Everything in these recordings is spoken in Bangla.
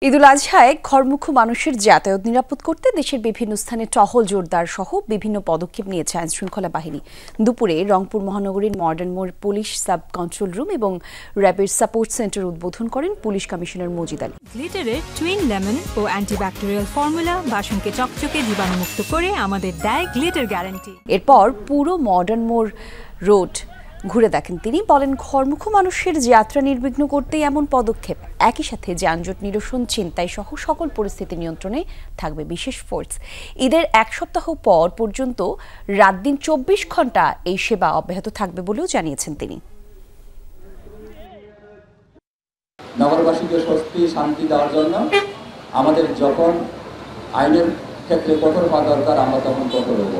ঈদুল আজহায় ঘরমুখো মানুষের যাতায়াত নিরাপদ করতে দেশের বিভিন্ন স্থানে টহল জোরদার সহ বিভিন্ন পদক্ষেপ নিয়েছে আইনশৃঙ্খলা বাহিনী। দুপুরে রংপুর মহানগরীর মডার্ন মোড় পুলিশ সাব কন্ট্রোল রুম এবং র্যাপিড সাপোর্ট সেন্টার উদ্বোধন করেন পুলিশ কমিশনার মজিদ আলী। গ্লিটারের টুইন লেমন ও অ্যান্টিব্যাকটেরিয়াল ফর্মুলা বাসনকে চকচকে জীবাণুমুক্ত করে আমাদের দেয় গ্লিটার গ্যারান্টি। এরপর পুরো মডার্ন মোড় রোড ঘুরে দেখেন তিনি, বলেন ঘরমুখো মানুষের যাত্রা নির্বিঘ্ন করতেই এমন পদক্ষেপ। একই সাথে যানজট নিরসন, ছিনতাই সহ সকল পরিস্থিতি নিয়ন্ত্রণে থাকবে বিশেষ ফোর্স। ঈদের এক সপ্তাহ পর পর্যন্ত রাত দিন 24 ঘন্টা এই সেবা অব্যাহত থাকবে বলেও জানিয়েছেন তিনি। নগরবাসীকে স্বস্তি শান্তি দেওয়ার জন্য আমাদের যখন আইনের ক্ষেত্রে কঠোর হওয়া দরকার আমরা তখন কঠোর হব।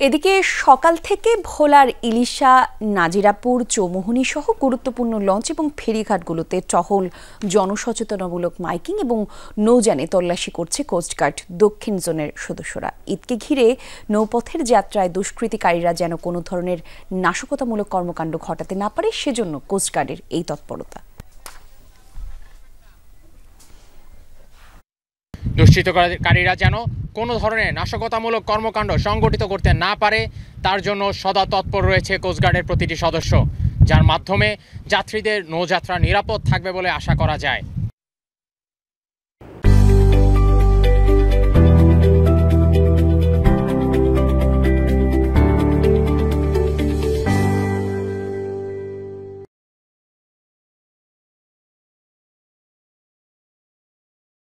এদিকে সকাল থেকে ভোলার ইলিশা, নাজিরাপুর, চৌমুহনী সহ গুরুত্বপূর্ণ লঞ্চ এবং ফেরিঘাটগুলোতে টহল, জনসচেতনামূলক মাইকিং এবং নৌযানে তল্লাশি করছে কোস্টগার্ড দক্ষিণ জোনের সদস্যরা। ঈদকে ঘিরে নৌপথের যাত্রায় দুষ্কৃতিকারীরা যেন কোনো ধরনের নাশকতামূলক কর্মকাণ্ড ঘটাতে না পারে, সেজন্য কোস্টগার্ডের এই তৎপরতা। দুষ্কৃতকারীরা যেন কোনো ধরনের নাশকতামূলক কর্মকাণ্ড সংগঠিত করতে না পারে, তার জন্য সদা তৎপর রয়েছে কোস্টগার্ডের প্রতিটি সদস্য, যার মাধ্যমে যাত্রীদের নৌযাত্রা নিরাপদ থাকবে বলে আশা করা যায়।